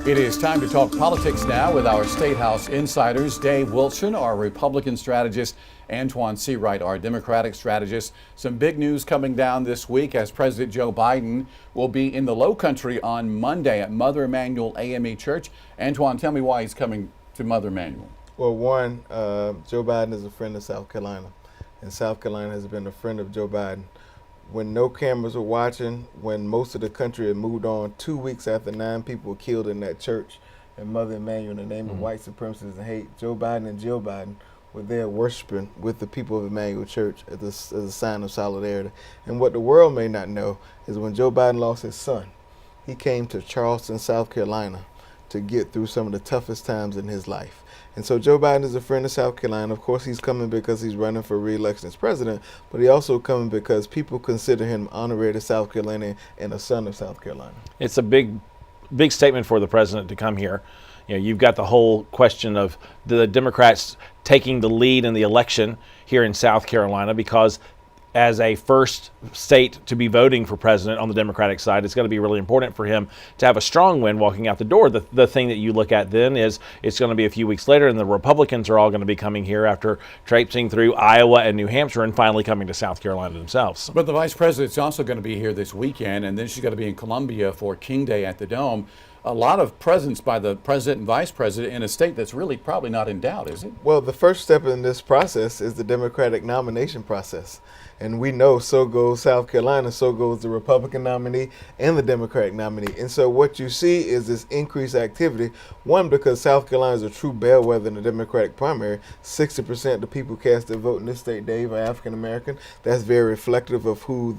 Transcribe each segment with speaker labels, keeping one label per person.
Speaker 1: It is time to talk politics now with our State House insiders, Dave Wilson, our Republican strategist, Antoine Seawright, our Democratic strategist. Some big news coming down this week as President Joe Biden will be in the Lowcountry on Monday at Mother Emanuel AME Church. Antoine, tell me why he's coming to Mother Emanuel.
Speaker 2: Well, one, Joe Biden is a friend of South Carolina, and South Carolina has been a friend of Joe Biden. When no cameras were watching, when most of the country had moved on, 2 weeks after 9 people were killed in that church in Mother Emanuel in the name of white supremacists and hate, Joe Biden and Jill Biden were there worshiping with the people of Emanuel Church as a sign of solidarity. And what the world may not know is when Joe Biden lost his son, he came to Charleston, South Carolina to get through some of the toughest times in his life. And so Joe Biden is a friend of South Carolina. Of course, he's coming because he's running for re-election as president, but he also coming because people consider him honorary South Carolina and a son of South Carolina.
Speaker 3: It's a big statement for the president to come here. You know, you've got the whole question of the Democrats taking the lead in the election here in South Carolina because as a first state to be voting for president on the Democratic side, it's going to be really important for him to have a strong win walking out the door. The thing that you look at then is it's going to be a few weeks later, and the Republicans are all going to be coming here after traipsing through Iowa and New Hampshire and finally coming to South Carolina themselves.
Speaker 1: But the vice president's also going to be here this weekend, and then she's going to be in Columbia for King Day at the Dome. A lot of presence by the president and vice president in a state that's really probably not in doubt, is it?
Speaker 2: Well, the first step in this process is the Democratic nomination process. And we know so goes South Carolina, so goes the Republican nominee and the Democratic nominee. And so what you see is this increased activity, one, because South Carolina is a true bellwether in the Democratic primary. 60% of the people cast their vote in this state, Dave, are African American. That's very reflective of who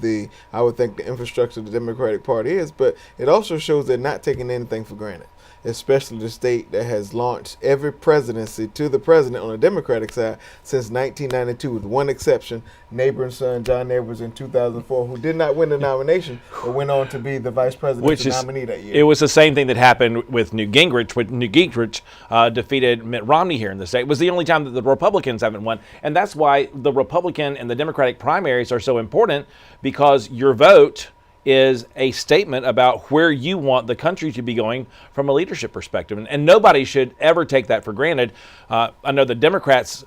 Speaker 2: I would think the infrastructure of the Democratic Party is. But it also shows they're not taking anything for granted, especially the state that has launched every presidency to the president on the Democratic side since 1992, with one exception, neighboring son John Edwards in 2004, who did not win the nomination but went on to be the vice presidential nominee that year.
Speaker 3: It was the same thing that happened with Newt Gingrich. When Newt Gingrich defeated Mitt Romney here in the state, it was the only time that the Republicans haven't won, and that's why the Republican and the Democratic primaries are so important, because your vote is a statement about where you want the country to be going from a leadership perspective. And nobody should ever take that for granted. I know the Democrats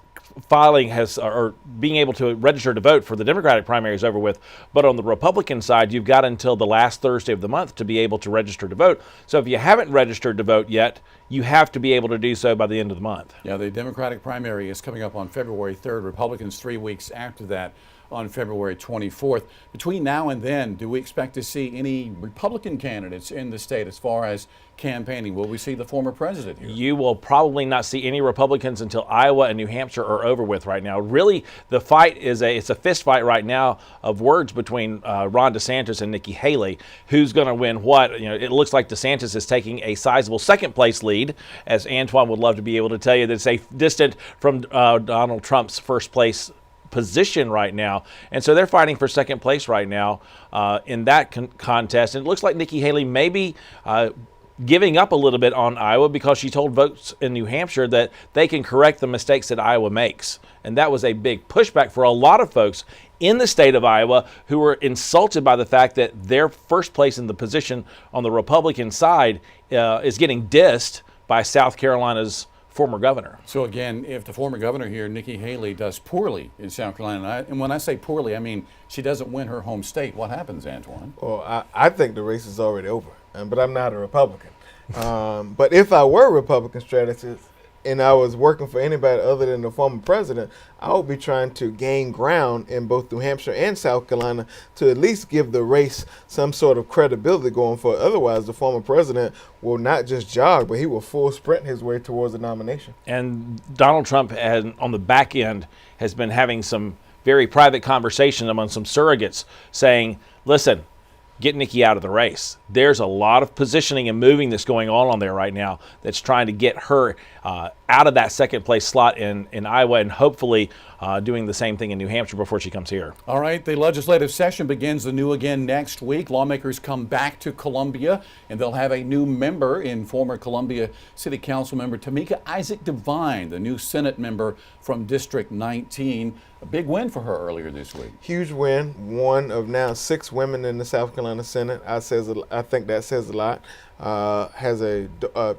Speaker 3: filing or being able to register to vote for the Democratic primary is over with, but on the Republican side, you've got until the last Thursday of the month to be able to register to vote. So if you haven't registered to vote yet, you have to be able to do so by the end of the month.
Speaker 1: Yeah, the Democratic primary is coming up on February 3rd. Republicans 3 weeks after that on February 24th. Between now and then, do we expect to see any Republican candidates in the state as far as campaigning? Will we see the former president here?
Speaker 3: You will probably not see any Republicans until Iowa and New Hampshire are over with right now. Really, the fight it's a fist fight right now of words between Ron DeSantis and Nikki Haley. Who's going to win what? You know, it looks like DeSantis is taking a sizable second place lead, as Antoine would love to be able to tell you. That's a distant from Donald Trump's first place position right now, and so they're fighting for second place right now in that contest. And it looks like Nikki Haley may be giving up a little bit on Iowa because she told votes in New Hampshire that they can correct the mistakes that Iowa makes, and that was a big pushback for a lot of folks in the state of Iowa who were insulted by the fact that their first place in the position on the Republican side is getting dissed by South Carolina's former governor.
Speaker 1: So again, if the former governor here, Nikki Haley, does poorly in South Carolina, and when I say poorly, I mean she doesn't win her home state, what happens, Antoine?
Speaker 2: Well, I think the race is already over, but I'm not a Republican. But if I were a Republican strategist and I was working for anybody other than the former president, I would be trying to gain ground in both New Hampshire and South Carolina to at least give the race some sort of credibility going forward. Otherwise, the former president will not just jog, but he will full sprint his way towards the nomination.
Speaker 3: And Donald Trump, on the back end, has been having some very private conversation among some surrogates saying, listen, get Nikki out of the race. There's a lot of positioning and moving that's going on there right now that's trying to get her out of that second place slot in Iowa, and hopefully doing the same thing in New Hampshire before she comes here.
Speaker 1: All right, the legislative session begins anew again next week. Lawmakers come back to Columbia, and they'll have a new member in former Columbia City Council member Tamika Isaac Devine, the new Senate member from District 19. A big win for her earlier this week.
Speaker 2: Huge win. One of now 6 women in the South Carolina Senate. I think that says a lot. has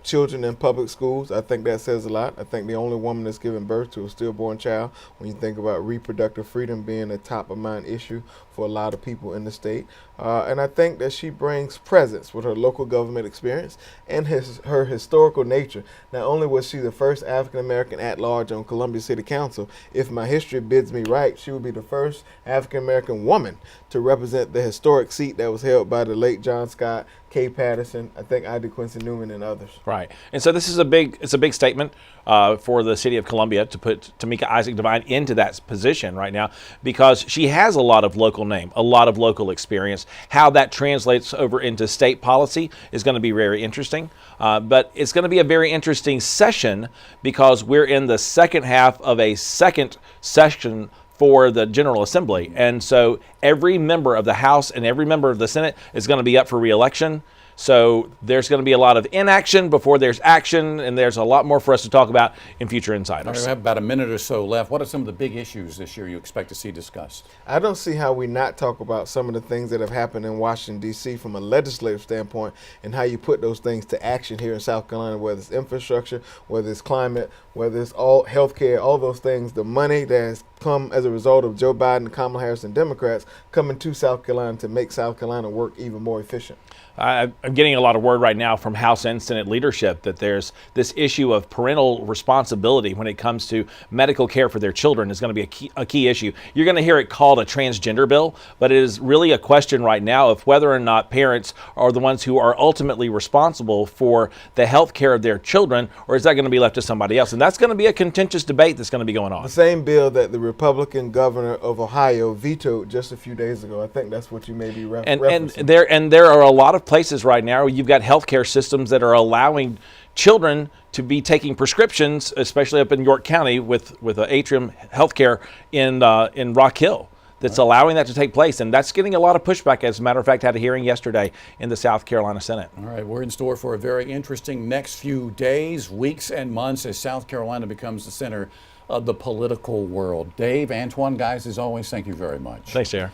Speaker 2: children in public schools. I think that says a lot. I think the only woman that's given birth to a stillborn child, when you think about reproductive freedom being a top of mind issue for a lot of people in the state. And I think that she brings presence with her local government experience and her historical nature. Not only was she the first African American at large on Columbia City Council, if my history bids me right, she would be the first African American woman to represent the historic seat that was held by the late John Scott, Kay Patterson, I think I.D. Quincy Newman, and others.
Speaker 3: Right, and so this is a big statement for the city of Columbia to put Tamika Isaac Devine into that position right now, because she has a lot of local name, a lot of local experience. How that translates over into state policy is going to be very interesting, but it's going to be a very interesting session because we're in the second half of a second session for the General Assembly. And so every member of the House and every member of the Senate is going to be up for re-election. So there's going to be a lot of inaction before there's action, and there's a lot more for us to talk about in future Insiders.
Speaker 1: We have about a minute or so left. What are some of the big issues this year you expect to see discussed?
Speaker 2: I don't see how we not talk about some of the things that have happened in Washington, D.C. from a legislative standpoint and how you put those things to action here in South Carolina, whether it's infrastructure, whether it's climate, whether it's all healthcare, all those things. The money that has come as a result of Joe Biden, Kamala Harris, and Democrats coming to South Carolina to make South Carolina work even more efficient.
Speaker 3: I'm getting a lot of word right now from House and Senate leadership that there's this issue of parental responsibility when it comes to medical care for their children is going to be a key issue. You're going to hear it called a transgender bill, but it is really a question right now of whether or not parents are the ones who are ultimately responsible for the health care of their children, or is that going to be left to somebody else? And that's going to be a contentious debate that's going to be going on.
Speaker 2: The same bill that the Republican governor of Ohio vetoed just a few days ago. I think that's what you may be referencing.
Speaker 3: And there are a lot of places right now where you've got healthcare systems that are allowing children to be taking prescriptions, especially up in York County with Atrium Healthcare in Rock Hill, that's allowing that to take place. And that's getting a lot of pushback. As a matter of fact, I had a hearing yesterday in the South Carolina Senate. All
Speaker 1: right, we're in store for a very interesting next few days, weeks, and months as South Carolina becomes the center of the political world. Dave, Antoine, guys, as always, thank you very much.
Speaker 3: Thanks, Sarah.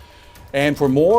Speaker 1: And for more